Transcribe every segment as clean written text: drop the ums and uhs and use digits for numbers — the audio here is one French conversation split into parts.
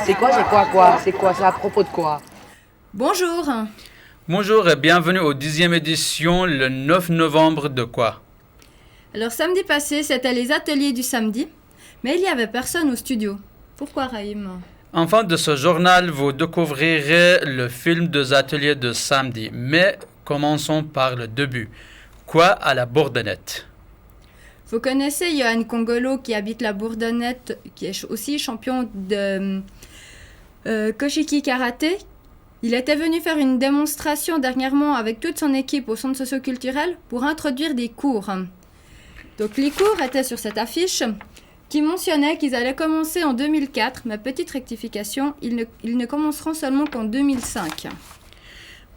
C'est quoi? C'est quoi? C'est à propos de quoi? Bonjour. Bonjour et bienvenue aux 10e édition le 9 novembre de quoi? Alors samedi passé, c'était les ateliers du samedi, mais il n'y avait personne au studio. Pourquoi, Raïm? En fin de ce journal, vous découvrirez le film des ateliers de samedi, mais commençons par le début. Quoi à la Bourdonnette? Vous connaissez Johan Congolo qui habite la Bourdonnette, qui est aussi champion de Koshiki Karaté. Il était venu faire une démonstration dernièrement avec toute son équipe au centre socio-culturel pour introduire des cours. Donc les cours étaient sur cette affiche qui mentionnait qu'ils allaient commencer en 2004, mais petite rectification, ils ne commenceront seulement qu'en 2005.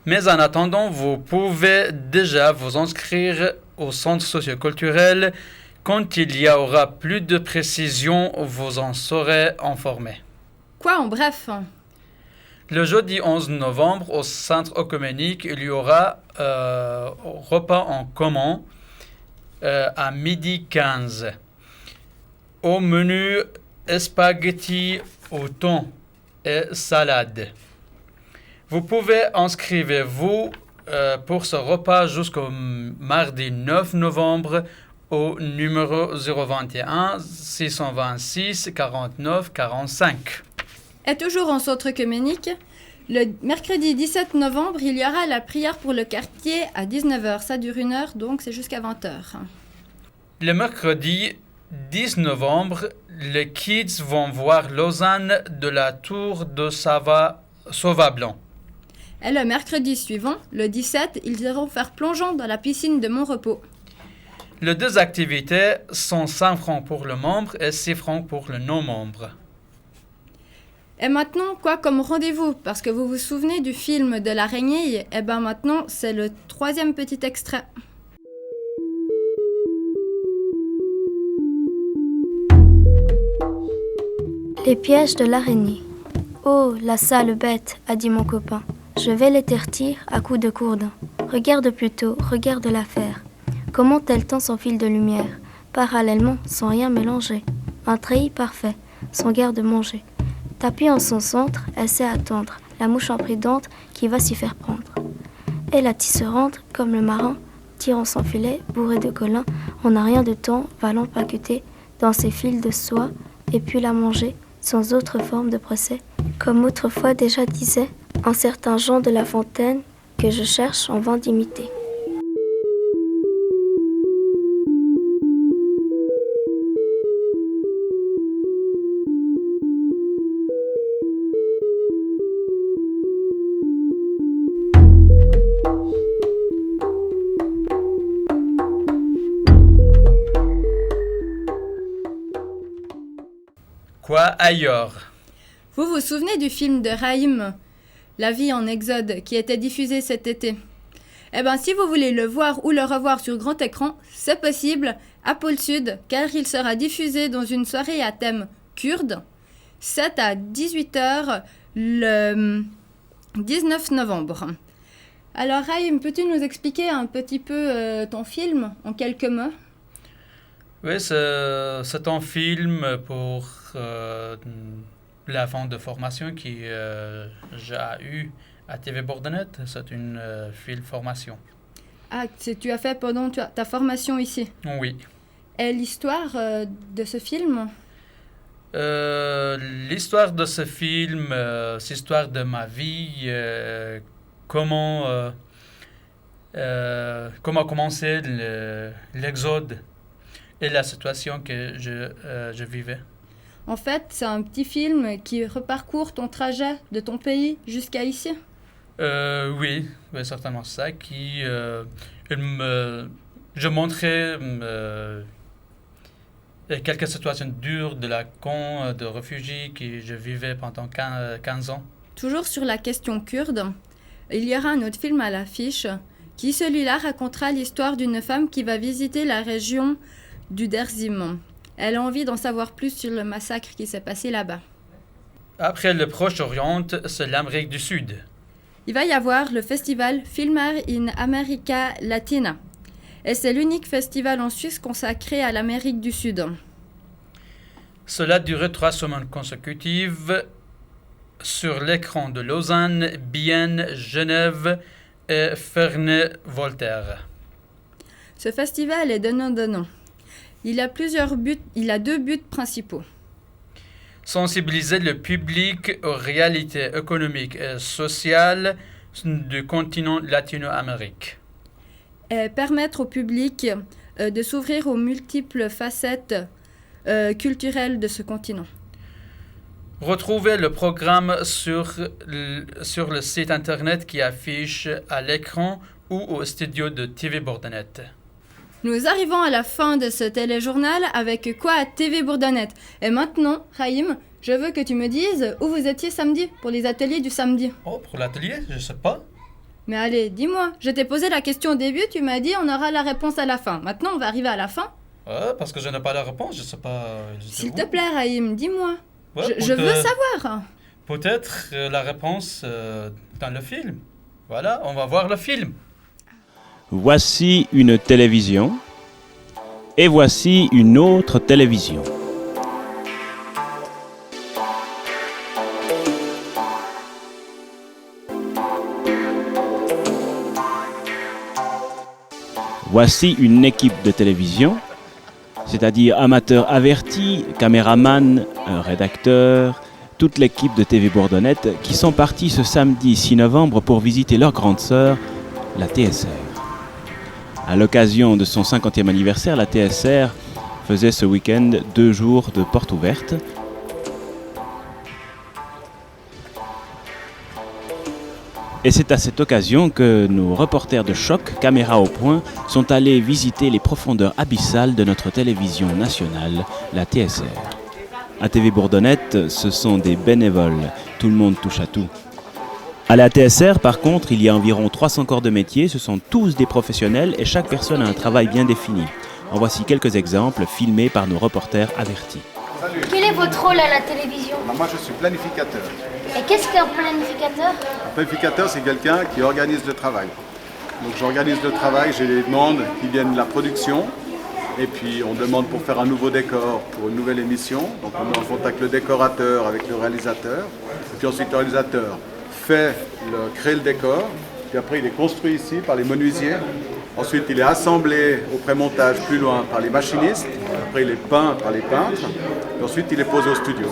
Mais en attendant, vous pouvez déjà vous inscrire au centre socioculturel. Quand il y aura plus de précisions, vous en serez informés. Quoi en bref? Le jeudi 11 novembre, au centre œcuménique, il y aura repas en commun à midi 15. Au menu, spaghetti au thon et salade. Vous pouvez inscrivez-vous pour ce repas jusqu'au mardi 9 novembre au numéro 021 626 49 45. Et toujours en centre œcuménique, le mercredi 17 novembre, il y aura la prière pour le quartier à 19h. Ça dure 1 heure, donc c'est jusqu'à 20h. Le mercredi 10 novembre, les kids vont voir Lausanne de la tour de Sauva-Blanc. Et le mercredi suivant, le 17, ils iront faire plongeon dans la piscine de Montrepos. Les deux activités sont 5 francs pour le membre et 6 francs pour le non-membre. Et maintenant, quoi comme rendez-vous? Parce que vous vous souvenez du film de l'araignée, et bien maintenant, c'est le 3e petit extrait. Les pièges de l'araignée. Oh, la sale bête, a dit mon copain. Je vais les tertir à coups de gourdin. Regarde plutôt, regarde l'affaire. Comment elle tend son fil de lumière, parallèlement, sans rien mélanger. Un treillis parfait, sans garde-manger. Tapis en son centre, elle sait attendre la mouche imprudente qui va s'y faire prendre. Et la tisserande, comme le marin, tirant son filet, bourré de colin, on n'a rien de temps, va l'empaqueter dans ses fils de soie, et puis la manger, sans autre forme de procès, comme autrefois déjà disait un certain Jean de La Fontaine, que je cherche en vain d'imiter. Quoi ailleurs? Vous vous souvenez du film de Raïm, La vie en Exode, qui était diffusé cet été? Eh bien, si vous voulez le voir ou le revoir sur grand écran, c'est possible à Pôle Sud, car il sera diffusé dans une soirée à thème kurde. C'est à 18h le 19 novembre. Alors, Raïm, peux-tu nous expliquer un petit peu ton film en quelques mots? Oui, c'est un film pour la fin de formation que j'ai eu à TV Bourdonnette. C'est une film formation. Ah, tu as fait pendant ta formation ici? Oui. Et l'histoire de ce film? L'histoire de ce film, c'est l'histoire de ma vie, comment commencer l'exode et la situation que je vivais. En fait, c'est un petit film qui reparcourt ton trajet de ton pays jusqu'à ici? Oui, certainement ça. Je montrais quelques situations dures de la camp de réfugiés que je vivais pendant 15 ans. Toujours sur la question kurde, il y aura un autre film à l'affiche qui, celui-là, racontera l'histoire d'une femme qui va visiter la région du Dersim. Elle a envie d'en savoir plus sur le massacre qui s'est passé là-bas. Après le Proche-Orient, c'est l'Amérique du Sud. Il va y avoir le festival Filmar in America Latina. et c'est l'unique festival en Suisse consacré à l'Amérique du Sud. Cela durait 3 semaines consécutives sur l'écran de Lausanne, Bienne, Genève et Ferney-Voltaire. Ce festival est donnant-donnant. Il a 2 buts principaux. Sensibiliser le public aux réalités économiques et sociales du continent latino-américain. Et permettre au public de s'ouvrir aux multiples facettes culturelles de ce continent. Retrouvez le programme sur le site internet qui affiche à l'écran ou au studio de TV Bordelais. Nous arrivons à la fin de ce téléjournal avec Quoi à TV Bourdonnais. Et maintenant, Raïm, je veux que tu me dises où vous étiez samedi pour les ateliers du samedi. Oh, pour l'atelier, je sais pas. Mais allez, dis-moi, je t'ai posé la question au début, tu m'as dit on aura la réponse à la fin. Maintenant, on va arriver à la fin. Parce que je n'ai pas la réponse, je sais pas. S'il te plaît, Raïm, dis-moi. Ouais, je veux savoir. Peut-être la réponse dans le film. Voilà, on va voir le film. Voici une télévision et voici une autre télévision. Voici une équipe de télévision, c'est-à-dire amateurs avertis, caméraman, un rédacteur, toute l'équipe de TV Bourdonnais qui sont partis ce samedi 6 novembre pour visiter leur grande sœur, la TSR. À l'occasion de son 50e anniversaire, la TSR faisait ce week-end 2 jours de portes ouvertes. Et c'est à cette occasion que nos reporters de Choc, caméra au point, sont allés visiter les profondeurs abyssales de notre télévision nationale, la TSR. À TV Bourdonnais, ce sont des bénévoles, tout le monde touche à tout. À la TSR, par contre, il y a environ 300 corps de métier, ce sont tous des professionnels et chaque personne a un travail bien défini. En voici quelques exemples filmés par nos reporters avertis. Salut. Quel est votre rôle à la télévision ? Moi, je suis planificateur. Et qu'est-ce qu'un planificateur ? Un planificateur, c'est quelqu'un qui organise le travail. Donc j'organise le travail, j'ai des demandes qui viennent de la production. Et puis on demande pour faire un nouveau décor pour une nouvelle émission. Donc on met en contact le décorateur avec le réalisateur. Et puis ensuite le réalisateur crée le décor. Puis après il est construit ici par les menuisiers. Ensuite il est assemblé au pré-montage plus loin par les machinistes. Après il est peint par les peintres. Et ensuite il est posé au studio.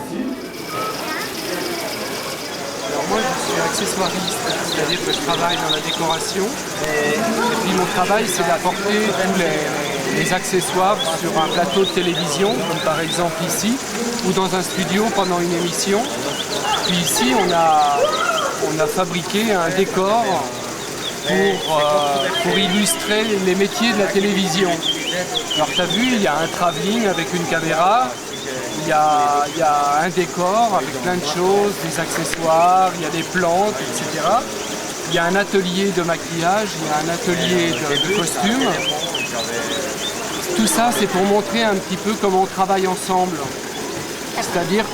Moi, je suis accessoiriste, c'est-à-dire que je travaille dans la décoration. Et puis mon travail, c'est d'apporter tous les accessoires sur un plateau de télévision, comme par exemple ici, ou dans un studio pendant une émission. Puis ici, on a fabriqué un décor pour illustrer les métiers de la télévision. Alors tu as vu, il y a un travelling avec une caméra. Il y a un décor avec plein de choses, des accessoires, il y a des plantes, etc. Il y a un atelier de maquillage, il y a un atelier de costumes. Tout ça, c'est pour montrer un petit peu comment on travaille ensemble. C'est-à-dire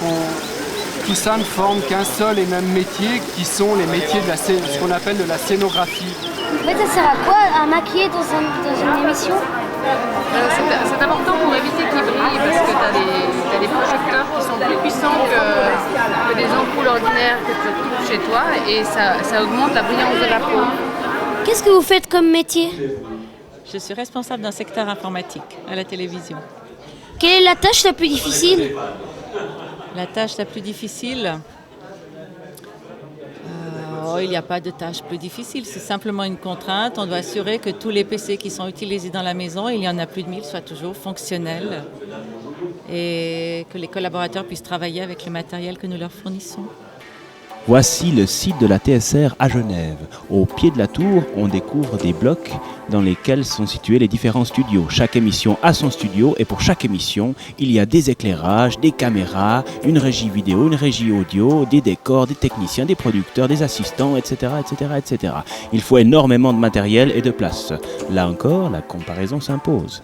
tout ça ne forme qu'un seul et même métier, qui sont les métiers de ce qu'on appelle de la scénographie. En fait, ça sert à quoi à maquiller dans une émission ? C'est important pour éviter qu'il brille parce que tu as des projecteurs qui sont plus puissants que des ampoules ordinaires que tu trouves chez toi et ça augmente la brillance de la peau. Qu'est-ce que vous faites comme métier ? Je suis responsable d'un secteur informatique à la télévision. Quelle est la tâche la plus difficile ? La tâche la plus difficile, il n'y a pas de tâche plus difficile, c'est simplement une contrainte. On doit assurer que tous les PC qui sont utilisés dans la maison, il y en a plus de 1000, soient toujours fonctionnels et que les collaborateurs puissent travailler avec le matériel que nous leur fournissons. Voici le site de la TSR à Genève. Au pied de la tour, on découvre des blocs dans lesquels sont situés les différents studios. Chaque émission a son studio et pour chaque émission, il y a des éclairages, des caméras, une régie vidéo, une régie audio, des décors, des techniciens, des producteurs, des assistants, etc., etc., etc. Il faut énormément de matériel et de place. Là encore, la comparaison s'impose.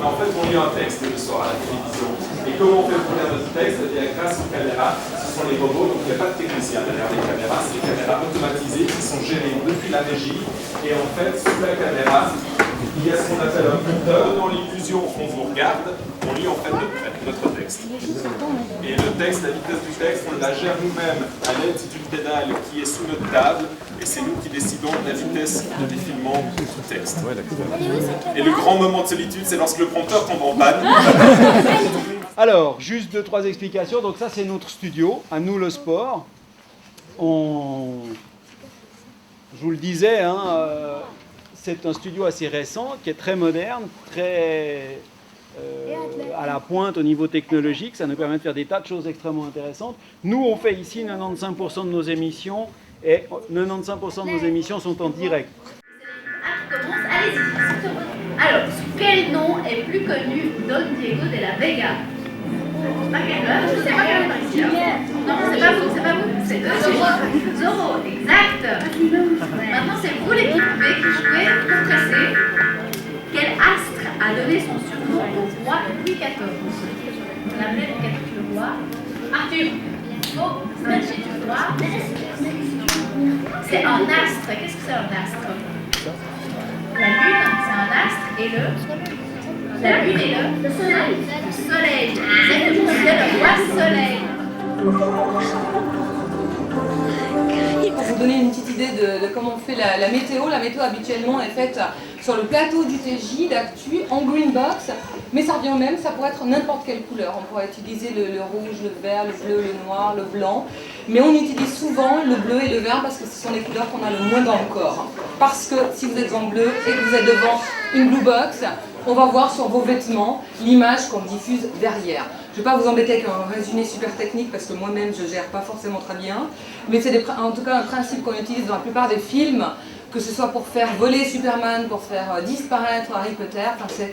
Mais en fait, on lit un texte le soir à la télévision. Et comment on fait pour lire notre texte? Eh bien, grâce aux caméras, ce sont les robots, donc il n'y a pas de technicien derrière les caméras, c'est les caméras automatisées qui sont gérées depuis la régie. Et en fait, sous la caméra, il y a ce qu'on appelle un compteur. Dans l'illusion qu'on vous regarde, on lit en fait notre texte. Et le texte, la vitesse du texte, on la gère nous-mêmes à l'aide d'une pédale qui est sous notre table. Et c'est nous qui décidons de la vitesse de défilement du texte. Et le grand moment de solitude, c'est lorsque le prompteur tombe en panne. Alors, juste 2-3 explications. Donc ça, c'est notre studio, à nous le sport. Je vous le disais, c'est un studio assez récent, qui est très moderne, très à la pointe au niveau technologique. Ça nous permet de faire des tas de choses extrêmement intéressantes. Nous, on fait ici 95% de nos émissions, et 95% de nos émissions sont en direct. Allez-y. Alors, sous quel nom est plus connu Don Diego de la Vega? Je sais pas quel nom ici. Non, c'est pas vous, c'est Zorro, exact. Maintenant, c'est vous l'équipe B qui jouez pour tresser. Quel astre a donné son surnom au roi Louis XIV? On l'appelait Louis XIV le roi. Arthur, faut smasher du roi. C'est un astre. Qu'est-ce que c'est un astre? La lune, c'est un astre, et la lune et le soleil. Le soleil. Exactement, c'est le roi soleil. Pour vous donner une petite idée de comment on fait la météo habituellement est faite sur le plateau du TJ d'Actu en green box, mais ça revient au même, ça pourrait être n'importe quelle couleur. On pourrait utiliser le rouge, le vert, le bleu, le noir, le blanc, mais on utilise souvent le bleu et le vert parce que ce sont les couleurs qu'on a le moins dans le corps. Parce que si vous êtes en bleu et que vous êtes devant une blue box, on va voir sur vos vêtements l'image qu'on diffuse derrière. Je ne vais pas vous embêter avec un résumé super technique parce que moi-même je ne gère pas forcément très bien, mais c'est en tout cas un principe qu'on utilise dans la plupart des films, que ce soit pour faire voler Superman, pour faire disparaître Harry Potter, c'est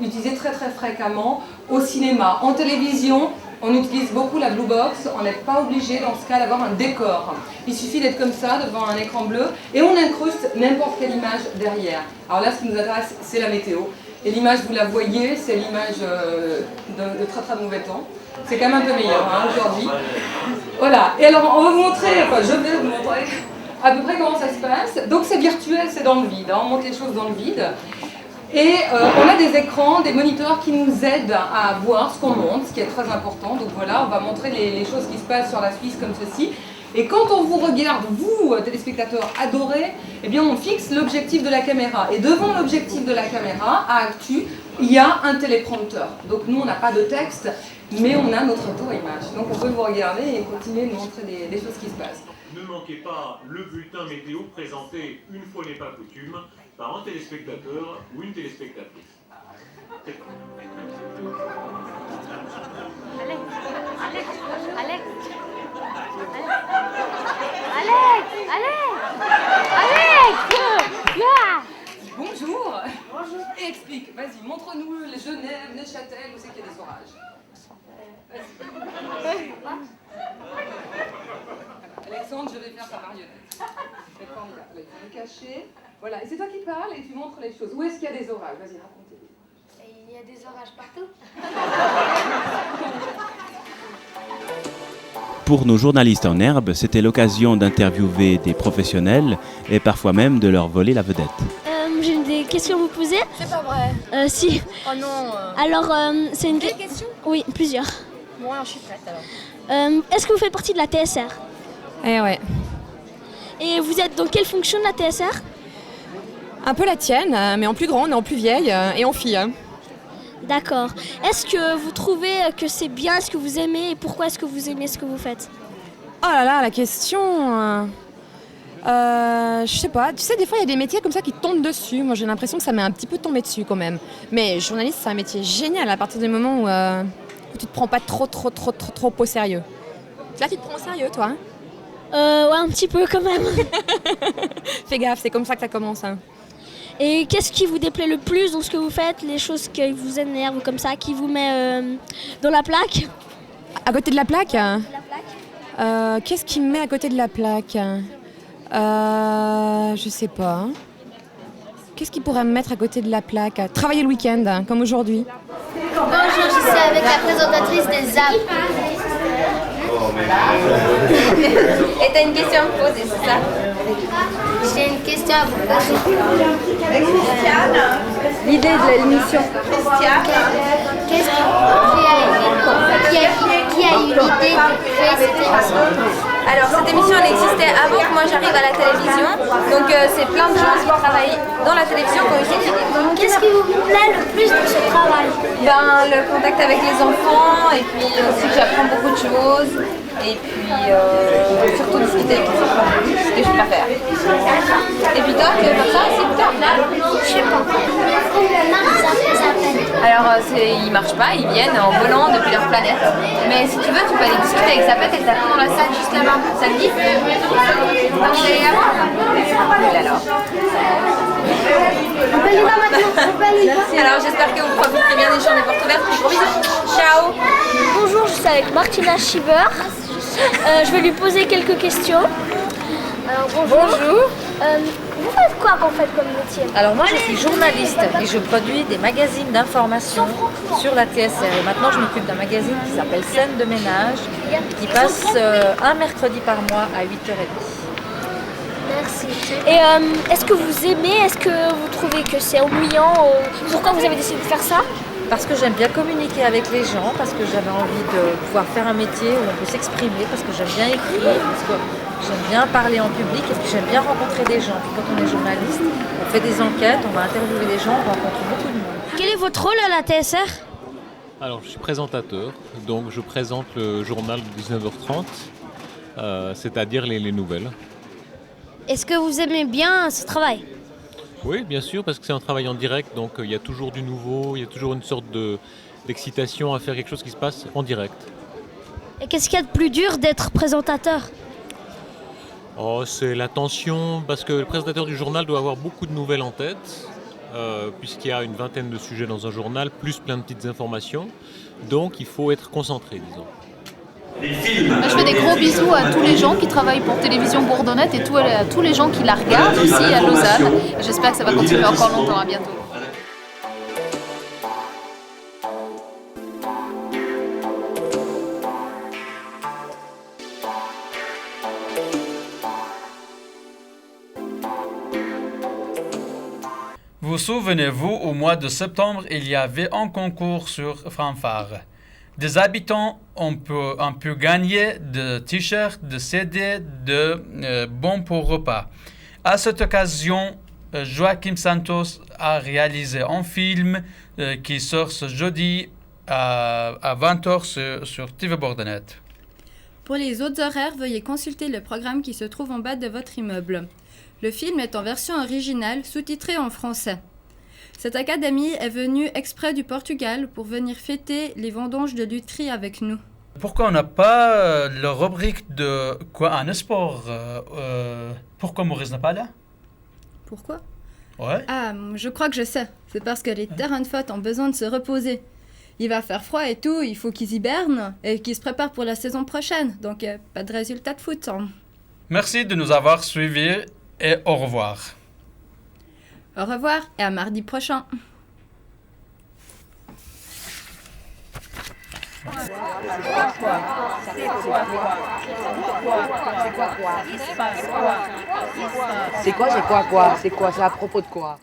utilisé très très fréquemment au cinéma. En télévision, on utilise beaucoup la blue box, on n'est pas obligé dans ce cas d'avoir un décor. Il suffit d'être comme ça devant un écran bleu et on incruste n'importe quelle image derrière. Alors là, ce qui nous intéresse, c'est la météo. Et l'image, vous la voyez, c'est l'image de très très mauvais temps. C'est quand même un peu meilleur aujourd'hui. Voilà, et alors on va vous montrer, je vais vous montrer à peu près comment ça se passe. Donc c'est virtuel, c'est dans le vide, on monte les choses dans le vide. Et on a des écrans, des moniteurs qui nous aident à voir ce qu'on monte, ce qui est très important. Donc voilà, on va montrer les choses qui se passent sur la Suisse comme ceci. Et quand on vous regarde, vous, téléspectateurs adorés, eh bien on fixe l'objectif de la caméra. Et devant l'objectif de la caméra, à Actu, il y a un téléprompteur. Donc nous, on n'a pas de texte, mais on a notre tour-image. Donc on peut vous regarder et continuer de montrer des choses qui se passent. Ne manquez pas le bulletin météo présenté, une fois n'est pas coutume, par un téléspectateur ou une téléspectatrice. Bonjour. Et explique, vas-y, montre-nous les Genève, Neuchâtel, où c'est qu'il y a des orages. Alexandre, je vais faire ta marionnette. C'est formidable. Il faut me cacher. Voilà, et c'est toi qui parles et tu montres les choses. Où est-ce qu'il y a des orages? Vas-y, racontez-les. Il y a des orages partout. Pour nos journalistes en herbe, c'était l'occasion d'interviewer des professionnels et parfois même de leur voler la vedette. J'ai des questions à vous poser. C'est pas vrai. Si. Oh non. Alors, c'est une question? Oui, plusieurs. Bon, alors je suis prête alors. Est-ce que vous faites partie de la TSR? Eh ouais. Et vous êtes dans quelle fonction de la TSR? Un peu la tienne, mais en plus grande, en plus vieille et en fille. D'accord. Est-ce que vous trouvez que c'est bien? Est-ce que vous aimez? Et pourquoi est-ce que vous aimez ce que vous faites? Oh là là, la question... je sais pas, tu sais, des fois il y a des métiers comme ça qui tombent dessus. Moi j'ai l'impression que ça m'est un petit peu tombé dessus quand même. Mais journaliste, c'est un métier génial à partir du moment où tu te prends pas trop au sérieux. Là tu te prends au sérieux toi? Ouais, un petit peu quand même. Fais gaffe, c'est comme ça que ça commence. Hein. Et qu'est-ce qui vous déplaît le plus dans ce que vous faites? Les choses qui vous énervent comme ça, qui vous met dans la plaque? À côté de la plaque? Qu'est-ce qui me met à côté de la plaque? Je sais pas. Qu'est-ce qui pourrait me mettre à côté de la plaque? Travailler le week-end, hein, comme aujourd'hui. Bonjour, je suis avec la présentatrice des ZAP. Et t'as une question à me poser, c'est ça? J'ai une question à vous poser. L'idée de l'émission. Qu'est-ce qui a eu l'idée de créer cette émission? Alors cette émission elle existait avant que moi j'arrive à la télévision, donc c'est plein de gens qui travaillent dans la télévision qui ont eu cette idée. Qu'est-ce qui vous plaît le plus dans ce travail? Ben, le contact avec les enfants et puis aussi que j'apprends beaucoup de choses et puis surtout discuter avec les enfants, ce que je préfère. Et puis toi, tu veux faire ça aussi plus tard? Je sais pas. Alors ils marchent pas, ils viennent en volant depuis leur planète. Mais si tu veux, tu peux aller discuter avec Zapette, elle t'attend dans la salle juste là-bas. Ça te dit? T'as envie d'aller là-bas? Oui, alors. On peut aller voir maintenant. On peut aller voir. Alors j'espère que vous profiterez bien des journées portes ouvertes. Gros bisous. Ciao. Bonjour, je suis avec Martina Schieber. Je vais lui poser quelques questions. Alors bonjour. Vous faites quoi en fait comme métier? Alors moi je suis journaliste et je produis des magazines d'information sur la TSR. Et maintenant je m'occupe d'un magazine qui s'appelle Scène de ménage, qui passe un mercredi par mois à 8h30. Merci. Et est-ce que vous aimez? Est-ce que vous trouvez que c'est ennuyant? Pourquoi vous avez décidé de faire ça? Parce que j'aime bien communiquer avec les gens, parce que j'avais envie de pouvoir faire un métier où on peut s'exprimer, parce que j'aime bien écrire, parce que j'aime bien parler en public et puis j'aime bien rencontrer des gens. Puis quand on est journaliste, on fait des enquêtes, on va interviewer des gens, on rencontre beaucoup de monde. Quel est votre rôle à la TSR? Alors je suis présentateur, donc je présente le journal de 19h30, c'est-à-dire les nouvelles. Est-ce que vous aimez bien ce travail? Oui, bien sûr, parce que c'est un travail en direct, donc il y a toujours du nouveau, il y a toujours une sorte d'excitation à faire quelque chose qui se passe en direct. Et qu'est-ce qu'il y a de plus dur d'être présentateur? Oh, c'est la tension, parce que le présentateur du journal doit avoir beaucoup de nouvelles en tête, puisqu'il y a une vingtaine de sujets dans un journal, plus plein de petites informations, donc il faut être concentré, disons. Je fais des gros bisous à tous les gens qui travaillent pour Télévision Bourdonnette et à tous les gens qui la regardent aussi à Lausanne. J'espère que ça va continuer encore longtemps. À bientôt. Vous souvenez-vous, au mois de septembre, il y avait un concours sur Fanfare. Des habitants ont pu gagner des t-shirts, des CD, de bons pour repas. À cette occasion, Joaquim Santos a réalisé un film qui sort ce jeudi à 20h sur TV Bourdonnette. Pour les autres horaires, veuillez consulter le programme qui se trouve en bas de votre immeuble. Le film est en version originale, sous-titré en français. Cette académie est venue exprès du Portugal pour venir fêter les vendanges de Lutry avec nous. Pourquoi on n'a pas la rubrique de quoi un sport pourquoi Maurice n'est pas là? Pourquoi? Ouais. Ah, je crois que je sais. C'est parce que les terrains de foot ont besoin de se reposer. Il va faire froid et tout, il faut qu'ils hibernent et qu'ils se préparent pour la saison prochaine. Donc, pas de résultat de foot. Hein. Merci de nous avoir suivis et au revoir. Au revoir et à mardi prochain. C'est quoi, c'est à propos de quoi?